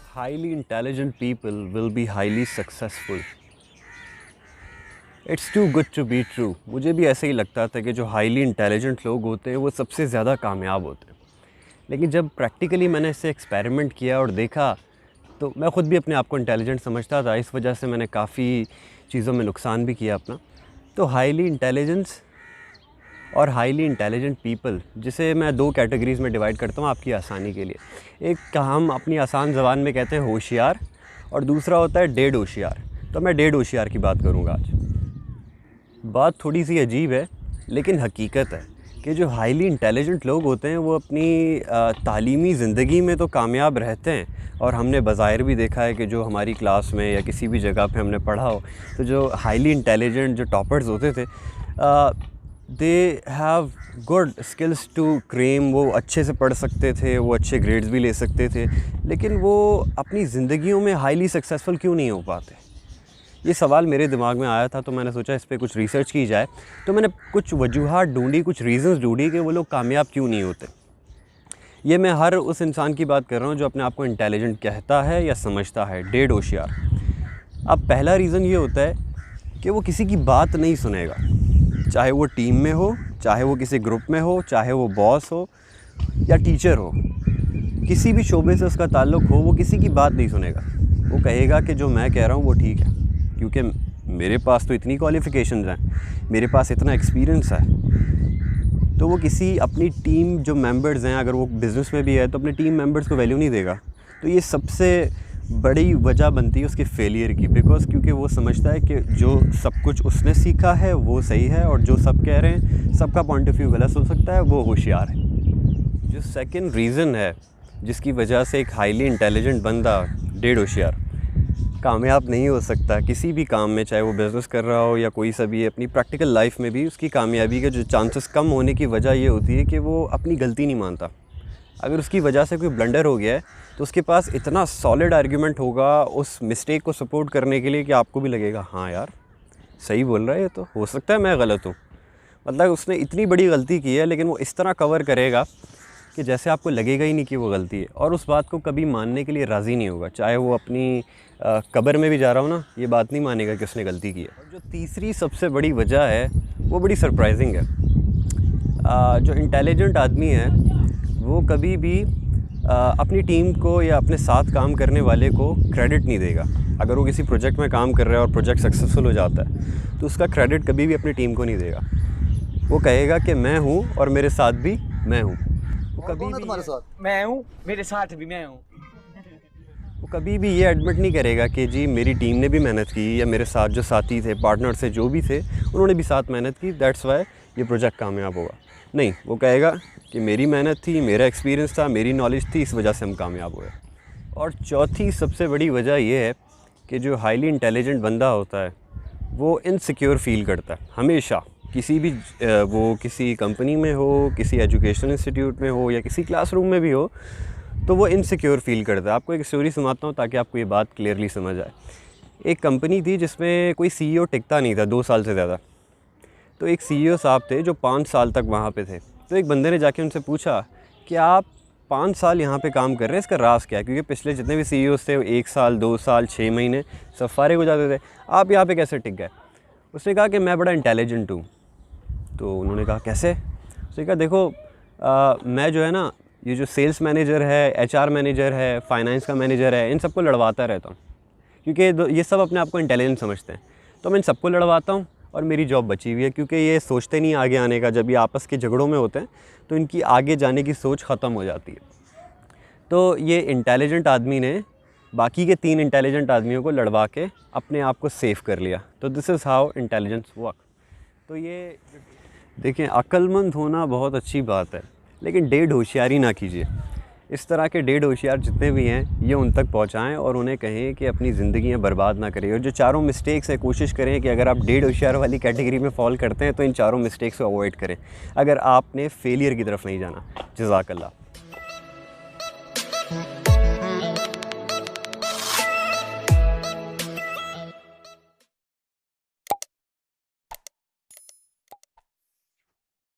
highly intelligent people will be highly successful. It's too good to be true. मुझे भी ऐसे ही लगता था कि जो हाईली इंटेलिजेंट लोग होते हैं वो सबसे ज़्यादा कामयाब होते हैं, लेकिन जब प्रैक्टिकली मैंने इससे एक्सपेरिमेंट किया और देखा तो मैं ख़ुद भी अपने आप को इंटेलिजेंट समझता था। इस वजह से मैंने काफ़ी चीज़ों में नुकसान भी किया अपना। तो हाईली इंटेलिजेंस और हाईली इंटेलिजेंट पीपल, जिसे मैं दो कैटेगरीज़ में डिवाइड करता हूँ आपकी आसानी के लिए। एक का हम अपनी आसान ज़बान में कहते हैं होशियार, और दूसरा होता है डेढ़ होशियार। तो मैं डेढ़ होशियार की बात करूँगा आज। बात थोड़ी सी अजीब है लेकिन हकीकत है कि जो हाईली इंटेलिजेंट लोग होते हैं वो अपनी तालीमी ज़िंदगी में तो कामयाब रहते हैं, और हमने बज़ाहिर भी देखा है कि जो हमारी क्लास में या किसी भी जगह पे हमने पढ़ा हो तो जो हाईली इंटेलिजेंट जो टॉपर्स होते थे they have good skills to cram. वो अच्छे से पढ़ सकते थे, वो अच्छे ग्रेड्स भी ले सकते थे, लेकिन वो अपनी ज़िंदगियों में हाईली सक्सेसफुल क्यों नहीं हो पाते? ये सवाल मेरे दिमाग में आया था तो मैंने सोचा इस पे कुछ रिसर्च की जाए। तो मैंने कुछ वजूहात ढूंढी, कुछ रीज़न्स ढूंढी कि वो लोग कामयाब क्यों नहीं होते। ये मैं हर उस इंसान की बात कर रहा हूँ जो अपने आप को इंटेलिजेंट कहता है या समझता है, डेढ़ होशियार। अब पहला रीज़न ये होता है कि वो किसी की बात नहीं सुनेगा, चाहे वो टीम में हो, चाहे वो किसी ग्रुप में हो, चाहे वो बॉस हो या टीचर हो, किसी भी शोबे से उसका ताल्लुक़ हो, वो किसी की बात नहीं सुनेगा। वो कहेगा कि जो मैं कह रहा हूँ वो ठीक है, क्योंकि मेरे पास तो इतनी क्वालिफ़िकेशंस हैं, मेरे पास इतना एक्सपीरियंस है। तो वो किसी अपनी टीम जो मेंबर्स हैं, अगर वो बिज़नेस में भी है तो अपने टीम मेंबर्स को वैल्यू नहीं देगा। तो ये सबसे बड़ी वजह बनती है उसके फेलियर की, बिकॉज़ क्योंकि वो समझता है कि जो सब कुछ उसने सीखा है वो सही है और जो सब कह रहे हैं सबका पॉइंट ऑफ व्यू गलत हो सकता है, वो होशियार है। जो सेकंड रीज़न है जिसकी वजह से एक हाईली इंटेलिजेंट बंदा, डेढ़ होशियार, कामयाब नहीं हो सकता किसी भी काम में, चाहे वो बिज़नेस कर रहा हो या कोई सा भी अपनी प्रैक्टिकल लाइफ में भी, उसकी कामयाबी के जो चांसेस कम होने की वजह ये होती है कि वो अपनी गलती नहीं मानता। अगर उसकी वजह से कोई ब्लंडर हो गया है तो उसके पास इतना सॉलिड आर्ग्यूमेंट होगा उस मिस्टेक को सपोर्ट करने के लिए कि आपको भी लगेगा हाँ यार सही बोल रहा है, ये तो हो सकता है मैं गलत हूँ। मतलब उसने इतनी बड़ी गलती की है लेकिन वो इस तरह कवर करेगा कि जैसे आपको लगेगा ही नहीं कि वो गलती है, और उस बात को कभी मानने के लिए राज़ी नहीं होगा। चाहे वो अपनी कब्र में भी जा रहा हो ना, ये बात नहीं मानेगा कि उसने गलती की है। और जो तीसरी सबसे बड़ी वजह है वो बड़ी सरप्राइजिंग है। जो इंटेलिजेंट आदमी है वो कभी भी अपनी टीम को या अपने साथ काम करने वाले को क्रेडिट नहीं देगा। अगर वो किसी प्रोजेक्ट में काम कर रहा है और प्रोजेक्ट सक्सेसफुल हो जाता है तो उसका क्रेडिट कभी भी अपनी टीम को नहीं देगा। वो कहेगा कि मैं हूँ और मेरे साथ भी मैं हूँ। वो कभी भी तुम्हारे साथ मैं हूँ, मेरे साथ भी मैं हूँ। वो कभी भी ये एडमिट नहीं करेगा कि जी मेरी टीम ने भी मेहनत की या मेरे साथ जो साथी थे, पार्टनर से जो भी थे, उन्होंने भी साथ मेहनत की, दैट्स वाई ये प्रोजेक्ट कामयाब होगा। नहीं, वो कहेगा कि मेरी मेहनत थी, मेरा एक्सपीरियंस था, मेरी नॉलेज थी, इस वजह से हम कामयाब हुए। और चौथी सबसे बड़ी वजह ये है कि जो हाईली इंटेलिजेंट बंदा होता है वो इनसिक्योर फील करता है हमेशा। किसी भी वो किसी कंपनी में हो, किसी एजुकेशनल इंस्टीट्यूट में हो या किसी क्लासरूम में भी हो, तो वो इनसिक्योर फील करता है। आपको एक स्टोरी सुनाता हूँ ताकि आपको ये बात क्लियरली समझ आए। एक कंपनी थी जिसमें कोई सीईओ टिकता नहीं था 2 साल से ज़्यादा। तो एक सीईओ साहब थे जो 5 साल तक वहाँ पे थे। तो एक बंदे ने जाके उनसे पूछा कि आप 5 साल यहाँ पे काम कर रहे हैं, इसका राज क्या है? क्योंकि पिछले जितने भी सीईओज़ थे 1 साल, 2 साल, 6 महीने सब फारिग हो जाते थे, आप यहाँ पे कैसे टिक गए? उसने कहा कि मैं बड़ा इंटेलिजेंट हूँ। तो उन्होंने कहा कैसे? उसने कहा देखो मैं जो है ना, ये जो सेल्स मैनेजर है, एचआर मैनेजर है, फाइनेंस का मैनेजर है, इन सबको लड़वाता रहता हूँ, क्योंकि ये सब अपने आप को इंटेलिजेंट समझते हैं। तो मैं इन सबको लड़वाता हूँ और मेरी जॉब बची हुई है, क्योंकि ये सोचते नहीं आगे आने का। जब ये आपस के झगड़ों में होते हैं तो इनकी आगे जाने की सोच ख़त्म हो जाती है। तो ये इंटेलिजेंट आदमी ने बाकी के 3 इंटेलिजेंट आदमियों को लड़वा के अपने आप को सेव कर लिया। तो this is how intelligence work. तो ये देखें, अक्लमंद होना बहुत अच्छी बात है, लेकिन डेढ़ होशियारी ना कीजिए। इस तरह के डेढ़ होशियार जितने भी हैं ये उन तक पहुंचाएं और उन्हें कहें कि अपनी ज़िंदगियां बर्बाद ना करें। और जो चारों मिस्टेक्स हैं, कोशिश करें कि अगर आप डेढ़ होशियार वाली कैटेगरी में फॉल करते हैं तो इन चारों मिस्टेक्स को अवॉइड करें, अगर आपने फेलियर की तरफ नहीं जाना। जज़ाकल्लाह।